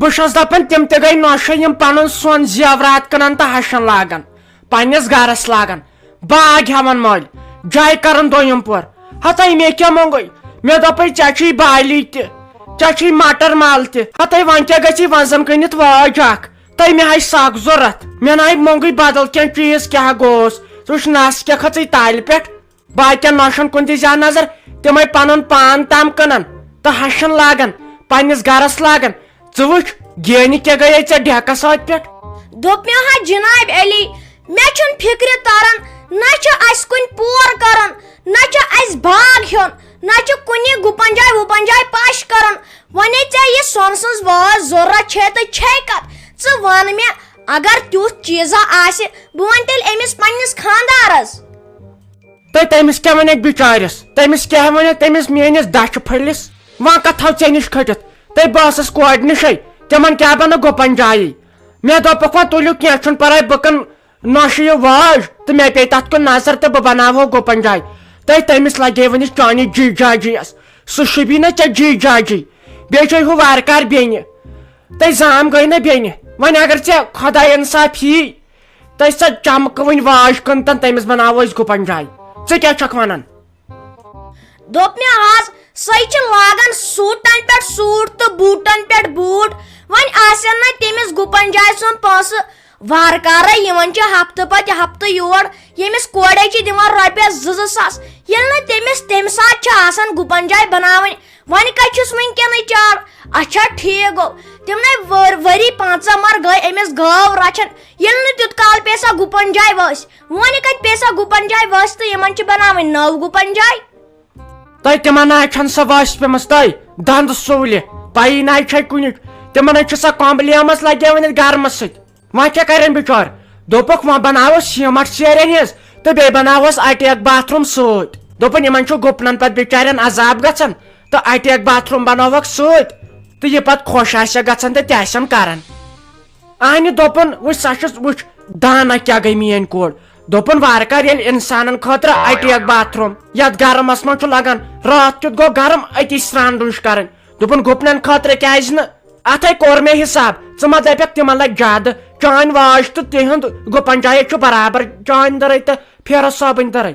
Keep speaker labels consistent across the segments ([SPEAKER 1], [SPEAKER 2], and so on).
[SPEAKER 1] بہٕ دپان تِم تہِ گٔے نۄشہِ یِم پنُن سۄن زیورات کٕنان تہٕ ہشن لاگان پننِس گرس لاگان باغ ہٮ۪وان مٔلۍ جاے کران دوٚیِم پور ہتاے مےٚ کیٛاہ موٚنگُے مےٚ دوٚپے ژےٚ چھُے بالی تہِ ژےٚ چھُے مٹر مال تہِ ہتاے وۄنۍ کیٛاہ گژھی وزن کٕنِتھ واج اکھ تۄہہِ مےٚ ہاے سگ ضوٚرتھ مےٚ نہٕ موٚنگُے بدل کینٛہہ چیٖز کیٛاہ گوٚوُس ژٕ وٕچھ نس کیٛاہ کھژٕے تالہِ پٮ۪ٹھ باقین نۄشن کُن دِ زیادٕ نظر تِمے پنُن پان تام کٕنان تہٕ ہشن لاگان پننِس گرس لاگان ژٕ وٕچھ گینہِ کیٛاہ گٔیے ژےٚ ڈھیکس اتھ پٮ۪ٹھ
[SPEAKER 2] دوٚپ مےٚ ہا جناب علی مےٚ چھُنہٕ فِکرِ تران نہ چھُ اسہِ کُنہِ پور کرُن نہ چھُ اسہِ باغ ہیوٚن نہ چھُ کُنہِ گُپن جاے وُپن جاے پش کرُن وۄنۍ ژےٚ یہِ سۄنہٕ سٕنٛز وٲژ ضروٗرت چھے تہٕ چھے کتھ ژٕ ون مےٚ اگر تیُتھ چیٖزا آسہِ بہٕ ونہٕ تیٚلہِ أمِس پننِس خانٛدارس
[SPEAKER 1] تہٕ تٔمِس کیٛاہ ونکھ بِچٲرِس تٔمِس کیٛاہ ونکھ تٔمِس میٲنِس دچھِ پھٔلِس وۄنۍ کتھ تھاو ژےٚ نِش کھٔٹِتھ تہٕ بہٕ ٲسٕس کورِ نِشے تِمن کیٛاہ بنہٕ گُپن جایی مےٚ دوٚپُکھ وۄنۍ تُلِو کینٛہہ چھُنہٕ پرواے بہٕ کٕنہٕ نۄشہِ یہِ واج تہٕ مےٚ پیٚیہِ تتھ کُن نظر تہٕ بہٕ بناوہو گُپن جاے تٔمِس لگے وۄنۍ چانہِ جی جاجِیس سُہ شوٗبی نا ژےٚ جی جاجی بیٚیہِ چھے ہُہ وارٕکار بیٚنہِ تہٕ زام گٔے نا بیٚنہِ وۄنۍ اگر ژےٚ خۄداے انصاف یی تہٕ سۄ چمکہٕ وۄنۍ واج کٕنتن تٔمِس بناوو أسۍ گُپن جاے ژٕ کیٛاہ چھکھ ونان
[SPEAKER 2] دوٚپ مےٚ آز سۄے چھِ لاگان سوٗٹن پٮ۪ٹھ سوٗٹ تہٕ بوٗٹن پٮ۪ٹھ بوٗٹ وۄنۍ آسن نہٕ تٔمِس گُپن جاے سُنٛد پونٛسہٕ وارٕکارے یِوان چھِ ہفتہٕ پتہٕ ہفتہٕ یور ییٚمِس کورے چھِ دِوان رۄپیس 2-2 ساس ییٚلہِ نہٕ تٔمِس تمہِ ساتہٕ چھِ آسان گُپن جاے بناوٕنۍ وۄنۍ کتہِ چھُس وُنکیٚنٕے چار اچھا ٹھیٖک گوٚو تِمنٕے ؤری 5 مر گٔے أمِس گٲو رچھان ییٚلہِ نہٕ تیُتھ کال پیٚیہِ سا گُپن جاے وٲسۍ وۄنۍ کتہِ پیٚیہِ سا گُپن جاے وٲسۍ تہٕ یِمن چھِ بناوٕنۍ نٔو گُپن جاے
[SPEAKER 1] تۄہہِ تِمن ناے چھنہٕ سۄ وٲسۍ پیمٕژ تۄہہِ دنٛد سوٗلہِ پایی ناے چھے کُنِچ تِمن چھِ سۄ کۄمبلیمٕژ لگیمٕژ گرمس سۭتۍ وۄنۍ کیٛاہ کرن بِچور دوٚپُکھ وۄنۍ بناووس سیٖمٹ سیرٮ۪ن ہِنٛز تہٕ بیٚیہِ بناووس اٹہِ اکھ باتھ روٗم سۭتۍ دوٚپُن یِمن چھُ گُپنن پتہٕ بِچارٮ۪ن عذاب گژھان تہٕ اٹہِ اکھ باتھ روٗم بناوہوکھ سۭتۍ تہٕ یہِ پتہٕ خۄش آسٮ۪کھ گژھان تہٕ تہِ آسن کران اہنہِ دوٚپُن وٕچھ سۄ چھِ وٕچھ دانا کیٛاہ گٔے میٲنۍ کوٗر دوٚپُن وارٕکار ییٚلہِ انسانن خٲطرٕ اٹہِ اکھ باتھ روٗم یتھ گرمس منٛز چھُ لگان راتھ کیُتھ گوٚو گرم أتی سران دُش کرٕنۍ دوٚپُن گُپنن خٲطرٕ کیٛازِ نہٕ اتھے کوٚر مےٚ حساب ژٕ ما دپکھ تِمن لگہِ زیادٕ چٲنۍ واج تہٕ تِہُنٛد گُپن جاے چھُ برابر چٲنۍ دٕرے تہٕ فیرس صٲبٕنۍ دٕرے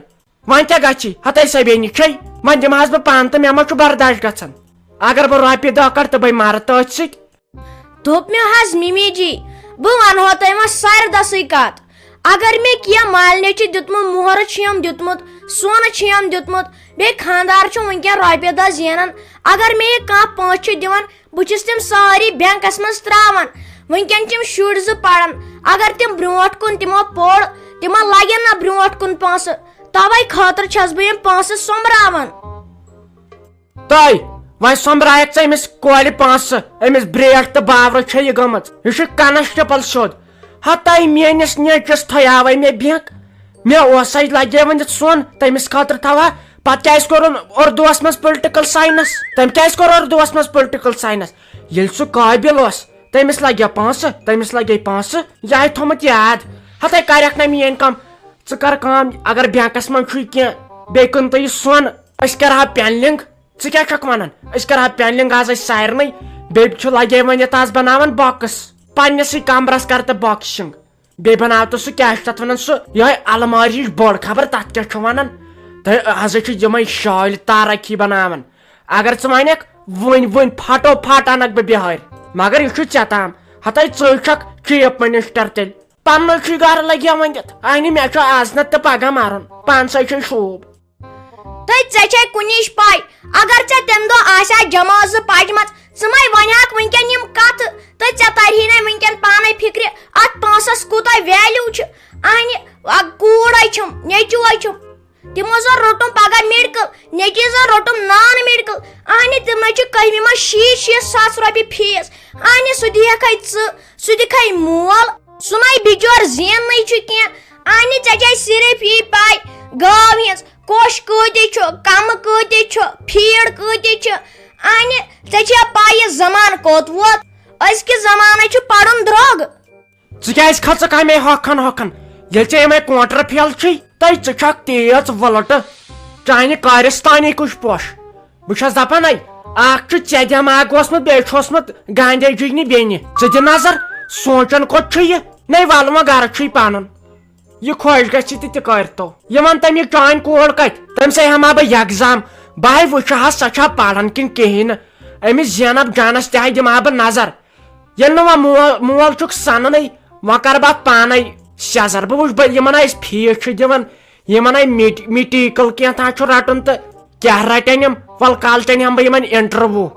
[SPEAKER 1] وۄنۍ کیٛاہ گژھی ہتاے سۄ بیٚنہِ چھے وۄنۍ دِمہٕ حظ بہٕ پانہٕ تہٕ مےٚ ما چھُ برداش گژھان اگر بہٕ رۄپیہِ 10 کڑٕ تہٕ بہٕ مرٕ تٔتھۍ سۭتۍ
[SPEAKER 2] دوٚپ مےٚ حظ مِمی جی بہٕ ونہو تۄہہِ وۄنۍ سردسٕے کتھ اگر مےٚ کینٛہہ مالنہِ چھُ دیُتمُت مۄہرٕ چھُیم دیُتمُت سۄنہٕ چھُیم دیُتمُت بیٚیہِ خانٛدار چھُ وُنکیٚن رۄپیہِ 10 زینان اگر مےٚ یہِ کانٛہہ پونٛسہٕ چھُ دِوان بہٕ چھُس تِم سٲری بینکس منٛز تراوان وُنکیٚن چھِ یِم شُرۍ 2 پران اگر تِم برونٛٹھ کُن تِمو پوٚر تِمن لگن نہ برونٛٹھ کُن پونٛسہٕ توے خٲطرٕ چھس بہٕ یِم پونٛسہٕ سوٚمبراوان
[SPEAKER 1] تۄہہِ وۄنۍ سوٚمبرایکھ ژٕ أمِس کورِ پونٛسہٕ أمِس برٛیٹھ تہٕ باورٕ چھےٚ یہِ گٔمٕژ یہِ چھُ کنسٹیبل سیوٚد ہتاے میٲنِس نیچوِس تھیاوے مےٚ بینک مےٚ اوسے لگے وۄنۍ سۄن تٔمِس خٲطرٕ تھاوہا پتہٕ کیٛازِ کوٚرُن اردوٗوس منٛز پُلٹِکل ساینس تٔمۍ کیٛازِ کوٚر اردوٗوس منٛز پُلٹِکل ساینس ییٚلہِ سُہ قٲبِل اوس تٔمِس لگے پونٛسہٕ یہِ آیہِ تھوٚمُت یاد ہتاے کریکھ نہ میٲنۍ کٲم ژٕ کر کٲم اگر بینکس منٛز چھُے کینٛہہ بیٚیہِ کٕن تہٕ یہِ سۄن أسۍ کرہا پینلنگ ژٕ کیٛاہ چھکھ ونان أسۍ کرہا پینلنگ آز أسۍ سارنٕے بیٚیہِ چھُ لگے وۄنۍ یتھ آز بناوان بۄکٕس پننسٕے کمرس کر تہٕ بۄکسِنگ بیٚیہِ بناو تہٕ سُہ کیٛاہ چھُ تتھ ونان سُہ یہے المارِ ہِش بٔڑ خبر تتھ کیٛاہ چھُ ونان تہٕ ہسا چھُ یِمے شالہِ تارقی بناوان اگر ژٕ ونکھ وُنۍ پھٹو پھٹ انکھ بہٕ بِہٲرۍ مگر یہِ چھُ ژےٚ تام ہتاے ژٕ چھکھ چیف منسٹر تیٚلہِ پننُے چھُے گرٕ لگیا ؤنِتھ اہنہِ مےٚ چھُ آز نتہٕ تہٕ پگہہ مرُن پانسٕے چھُے شوٗب
[SPEAKER 2] تہٕ ژےٚ چھے کُنِچ پاے اگر ژےٚ تمہِ دۄہ آسہِ ہا جمٲژٕ پجمژ ژٕ مے ونہاکھ وُنکیٚن یِم کتھٕ تہٕ ژےٚ ترہی نہٕ وُنکیٚن پانے فکرِ اتھ پونٛسس کوٗتاہ ویلیوٗ چھُ اہنہِ کوٗرے چھُم نیچوے چھُم تِمو زن روٚٹُم پگہہ میڈکل نیچی زن روٚٹُم نان میڈکل اہنہِ تِمنے چھِ 11مہِ منٛز 60 ساس رۄپیہِ فیٖس اہنہِ سُہ دِیکھے ژٕ سُہ دِکھے مول سُہ نَے بِچور زیننٕے چھُ کینٛہہ اہنہِ ژےٚ چھے صرف یی پاے گٲو ہِنٛز کوٚش کۭتِس چھُ کمہٕ کۭتِس چھُ فیٖڈ کۭتِس چھِ اہنہِ ژےٚ چھے پاے یہِ زمانہٕ کوٚت ووت أزکہِ زمانہٕ چھُ پرُن درٛوگ
[SPEAKER 1] ژٕ کیٛازِ کھژٕکھ امے ہۄکھن ییٚلہِ ژےٚ یِمے کونٹر پھیل چھُے تہٕ ژٕ چھکھ تیز وٕلٹہٕ چانہِ کارِستانی کُش پوش بہٕ چھس دپان اخ ژے دٮ۪ماغ اوسمُت بیٚیہِ چھُ اوسمُت گاندھی جی بیٚنہِ ژٕ دِ نظر سونٛچان کوٚت چھُ یہِ نے ول وۄنۍ گرٕ چھُے پنُن یہ خۄش گژھِ تہِ کرتو یہ ون تم یہ چانہِ کوٗر کتہِ تٔمِس ہٮ۪مہٕ ہا بہٕ ایگزام بہٕ وٕچھِ ہا سۄ چھا پران کِنہٕ کہیٖنۍ نہٕ أمِس زینب جانس تہِ دِمہٕ ہا بہٕ نظر ییٚلہِ نہٕ وۄنۍ مول چھُکھ سننٕے وۄنۍ کرٕ بہٕ اتھ پانے سیزر بہٕ وٕچھِ یِمن أسۍ فیٖس چھِ دِوان یِمن میٹیکل کینٛہہ چھُ رٹُن تہٕ کیٛاہ رٹن یِم ول کالچن ہٮ۪مہٕ بہٕ یِمن انٹرویو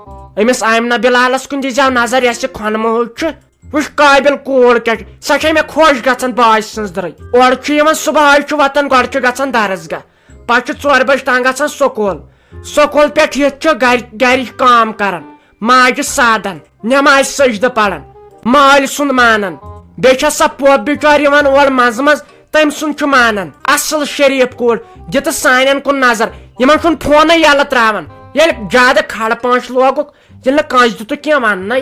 [SPEAKER 1] أمِس آمنہ بلالس کُن دِزیو نظر یۄس یہِ کھۄنہٕ موج چھُ وٕچھ قٲبِل کوٗر کیٛاہ چھِ سۄ چھے مےٚ خۄش گژھان باج سٕنٛز درٕے اورٕ چھُ یِوان صبحٲے چھُ وتان گۄڈٕ چھُ گژھان درسگاہ پتہٕ چھُ 4 بجہِ تام گژھان سکوٗل پٮ۪ٹھ یِتھ چھُ گرِچ کٲم کران ماجہِ سادن نٮ۪مازِ سجدٕ پران مٲلۍ سُنٛد مانان بیٚیہِ چھےٚ سۄ پوپ بِچور یِوان اورٕ منٛزٕ منٛزٕ تٔمۍ سُنٛد چھُ مانان اصل شریٖف کوٗر دِتہٕ سانٮ۪ن کُن نظر یِمن چھُنہٕ فونٕے یلہٕ تراوان ییٚلہِ زیادٕ کھڑ پانٛچ لوگُکھ ییٚلہِ نہٕ کٲنٛسہِ دِتُکھ کینٛہہ وننٕے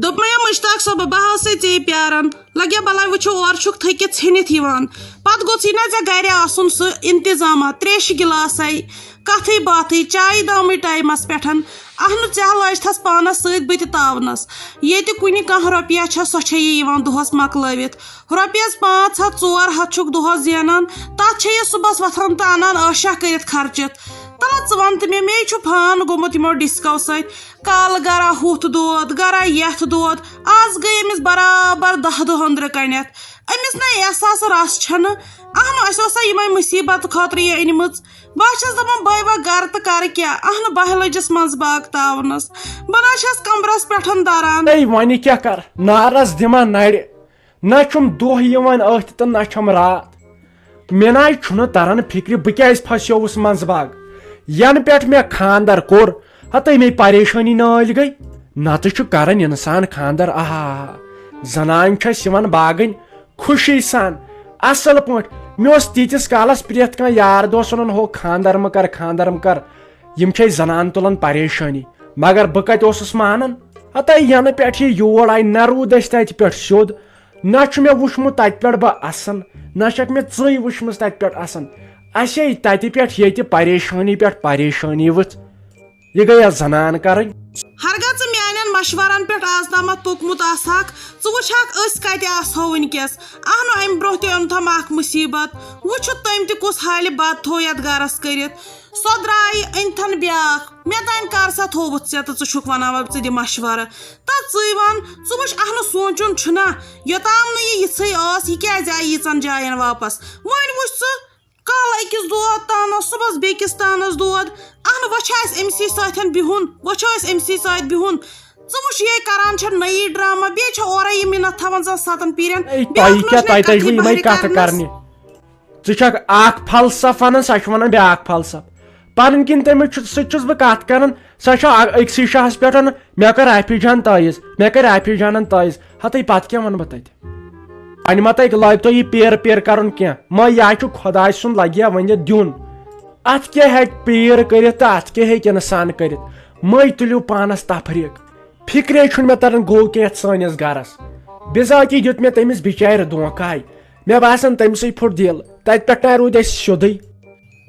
[SPEAKER 3] دوٚپ مےٚ مشتاق صٲبہ بہٕ ہسا ژے پیاران لگیا بلاے وٕچھو اورٕ چھُکھ تھٔکِتھ ژھیٚنِتھ یِوان پتہٕ گوٚژھٕے نا ژےٚ گرِ آسُن سُہ انتظامہ تریشہِ گِلاسے کتھٕے باتھٕے چایہِ دامٕے ٹایمس پٮ۪ٹھ اہنُ ژےٚ لٲجتھس پانس سۭتۍ بہٕ تہِ تاونس ییٚتہِ کُنہِ کانٛہہ رۄپیہ چھےٚ سۄ چھےٚ یہِ یِوان دۄہس مۄکلٲوِتھ رۄپیس 500 400 چھُکھ دۄہس زینان تتھ چھےٚ یہِ صبحس وۄتھان تہٕ انان عٲشا کٔرِتھ خرچِتھ تلا ژٕ ون تہٕ مےٚ چھُ فان گوٚمُت یِمو ڈسکو سۭتۍ کالہٕ گرا ہُتھ دود گرا یتھ دود آز گٔے أمِس برابر 10 دۄہ أنٛدرٕ کنٮ۪تھ أمِس نہ احساس رس چھنہٕ اہنُ اسہِ اوسا یِمے مُصیبت خٲطرٕ یہِ أنمٕژ بہٕ چھس دپان بٲے وا گرٕ تہٕ کرٕ کیٛاہ اہنُ بہہِ لٔجس منٛز باغ تاونس بہٕ نہ چھس کمرس پٮ۪ٹھ دران
[SPEAKER 1] اے وۄنۍ کیٛاہ کر نارس دِمہٕ نرِ نہ چھُم دۄہ یِوان أتھۍ تہٕ نہ چھم رات مےٚ ناے چھُنہٕ تران فکرِ بہٕ کیٛازِ پھسیووُس منٛز باغ ینہٕ پٮ۪ٹھ مےٚ خاندر کوٚر ہتہٕ مے پریشٲنی نٲلۍ گٔے نتہٕ چھُ کران انسان خاندر آہا زنان چھس یِوان باغٕنۍ خوشی سان اصل پٲٹھۍ مےٚ اوس تیٖتِس کالس پرٛٮ۪تھ کانٛہہ یار دوس ونان ہو خاندر مہٕ کر یِم چھے زنان تُلان پریشٲنی مگر بہٕ کتہِ اوسُس مانان ہتہٕ ینہٕ پٮ۪ٹھ یہِ یور آیہِ نہ روٗد اسہِ تتہِ پٮ۪ٹھ سیوٚد نہ چھُ مےٚ وٕچھمُت تتہِ پٮ۪ٹھ بہٕ اَسان نہ چھکھ مےٚ ژٕے وٕچھمٕژ تتہِ پٮ۪ٹھ اَسان اسے تتہِ پٮ۪ٹھ ییٚتہِ پریشٲنی پٮ۪ٹھ پریشٲنی ؤژھ یہِ گٔیے زنان کرٕنۍ
[SPEAKER 3] ہرگاہ ژٕ میانٮ۪ن مشورن پٮ۪ٹھ آز تامتھ پوٚکمُت آسہکھ ژٕ وٕچھکھ أسۍ کتہِ آسہو وٕنکیٚس اہنُ امہِ برونٛہہ تہِ اوٚنتھم اکھ مُصیبت وٕچھُتھ تٔمۍ تہِ کُس حالہِ بد تھوو یتھ گرس کٔرِتھ سۄ درٛایہِ أنتھن بیاکھ مےٚ تانۍ کر سا تھووُتھ ژےٚ تہٕ ژٕ چھُکھ ونان وۄنۍ ژٕ دِ مشورٕ تہٕ ژٕے ون ژٕ وٕچھ اہنُ سونٛچُن چھُنا یوٚتام نہٕ یہِ یِژھٕے ٲس یہِ کیازِ آیہِ ییٖژن جاین واپس وۄنۍ وٕچھ ژٕ کالہٕ أکِس دود تانس صبحس بیٚکِس تانس دود اہنُ وۄنۍ چھُ اسہِ أمسٕے سۭتۍ بِہُن وۄنۍ چھُ اسہِ أمسٕے سۭتۍ بِہُن ژٕ وٕچھ یہِ کران چھےٚ نٔیی ڈرامہ بیٚیہِ چھےٚ اورے یہِ مِنت تھاوان زن 7 پیٖرین
[SPEAKER 1] ژٕ چھکھ اکھ فلسف ونان سۄ چھِ ونان بیاکھ فلسف پنٕنۍ کِنۍ تٔمِس سۭتۍ چھُس بہٕ کتھ کران سۄ چھِ أکسٕے شاہس پٮ۪ٹھ مےٚ کٔر عافی جان تٲیٖز مےٚ کٔر عافی جانن تٲیٖز ہتٕے پتہٕ کیٛاہ ونہٕ بہٕ تتہِ وۄنۍ ما تۄہہِ لٲگتو یہِ پیر کرُن کینٛہہ ما یہِ چھُ خۄداے سُنٛد لگیا وۄنۍ دیُن اتھ کیٛاہ ہیٚکہِ پیٖر کٔرِتھ تہٕ اتھ کیٛاہ ہیٚکہِ انسان کٔرِتھ مٔے تُلِو پانس تفریٖق فکرے چھُنہٕ مےٚ تران گوٚو کینٛہہ یتھ سٲنِس گرس بِذٲتی دیُت مےٚ تٔمِس بِچارِ دھونٛکھے مےٚ باسان تٔمسٕے پھُٹ دِل تتہِ پٮ۪ٹھ نہ روٗدۍ أسۍ سیوٚدُے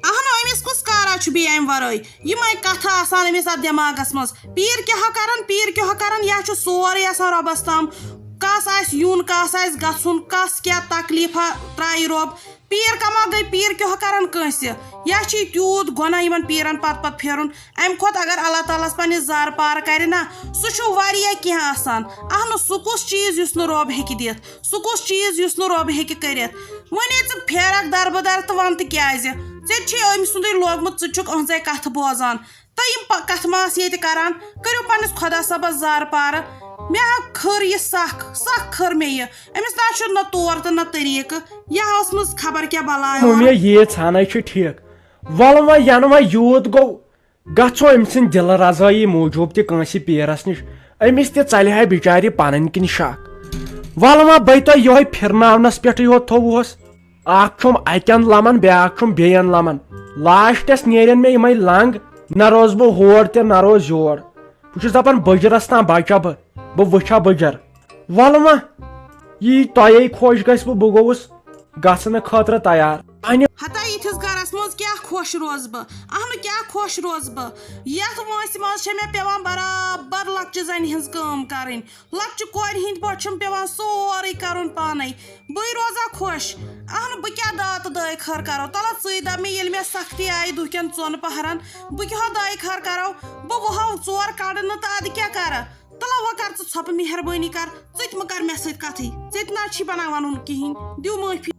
[SPEAKER 3] اہنُ أمِس کُس کارا چھُ بیٚیہِ امہِ ورٲے یِمے کتھٕ آسان أمِس اتھ دٮ۪ماغس منٛز پیٖر کیٛاہ کران یا چھُ سورُے آسان رۄبس تام کس آسہِ یُن کس آسہِ گژھُن کس کیٛاہ تکلیٖفا ترایہِ رۄب پیٖر کما گٔے پیٖر کیٛاہ کران کٲنٛسہِ یا چھُ یہِ تیوٗت گۄناہ یِمن پیٖرن پتہٕ پھیرُن امہِ کھۄتہٕ اگر اللہ تعالیٰ ہس پننہِ زارٕ پار کرِ نا سُہ چھُ واریاہ کینٛہہ آسان اہنُ سُہ کُس چیٖز یُس نہٕ رۄب ہیٚکہِ دِتھ سُہ کُس چیٖز یُس نہٕ رۄب ہیٚکہِ کٔرِتھ وۄنۍ ژٕ پھیرکھ دربٕدر تہٕ ون تہٕ کیازِ ژےٚ چھُے أمۍ سُنٛدُے لوگمُت ژٕ چھُکھ أہنٛزے کتھٕ بوزان تہٕ یِم کتھٕ ما آسہٕ ییٚتہِ کران کٔرِو پننِس خۄدا صٲبس زارٕ پارٕ مےٚ کھٔر یہِ سکھ کھٔر مےٚ یہِ أمِس نہ چھُ نہ طور تہٕ نہ طٔریٖقہٕ یہِ ٲسمٕژ خبر کیٛاہ بلاے
[SPEAKER 1] مےٚ یی ژھانے چھُ ٹھیٖک وَلہٕ وۄنۍ ینہٕ وۄنۍ یوٗت گوٚو گژھو أمۍ سٕنٛدِ دِلہٕ رضٲیی موٗجوٗب تہِ کٲنٛسہِ پیٖرس نِش أمِس تہِ ژلہِ ہا بِچارِ پنٕنۍ کِنۍ شک وَلہٕ وۄنۍ بٔے تۄہہِ یِہوے پھِرناونس پٮ۪ٹھٕے یوت تھووُہس اکھ چھُم اتٮ۪ن لمن بیاکھ چھُم بیٚین لمن لاسٹس نیرن مےٚ یِمے لنٛگ نہ روزٕ بہٕ ہور تہِ نہ روز یور بہٕ چھُس دپان بٕجرس تام بچا بہٕ وٕچھا بٕجر وَلہٕ وۄنۍ یی تۄہے خۄش گژھِ بہٕ گوٚوُس گژھنہٕ خٲطرٕ تیار
[SPEAKER 3] ہتا یہِ یتھس گرس مز کیا خوش روز بہ اہن کیا خوش روز بہ یتھ وٲنٛسہِ منٛز چھےٚ مےٚ پیوان برابر لۄکچہِ زنہِ ہٕنٛز کٲم کرٕنۍ لۄکچہِ کورِ ہٕنٛدۍ پٲٹھۍ چھُم پیوان سورُے کرُن پانے بٕے روزا خوش اہن بہٕ کیٛاہ داتہٕ دٲے خٲر کرو تلہ ژٕے دپ مےٚ ییٚلہِ مےٚ سختی آیہِ دُہ کٮ۪ن 2 پہرن بہٕ کیٛاہ دٲے خٲر کرو بہٕ وُہو 4 کڑنہٕ تہٕ ادٕ کیٛاہ کرٕ تلہ وۄنۍ کر ژٕ ژھۄپہٕ مہربٲنی کر ژٕ تہِ مہ کر مےٚ سۭتۍ کتھٕے ژےٚ تہِ نہ چھی بنان ونُن کہیٖنۍ دِو معٲفی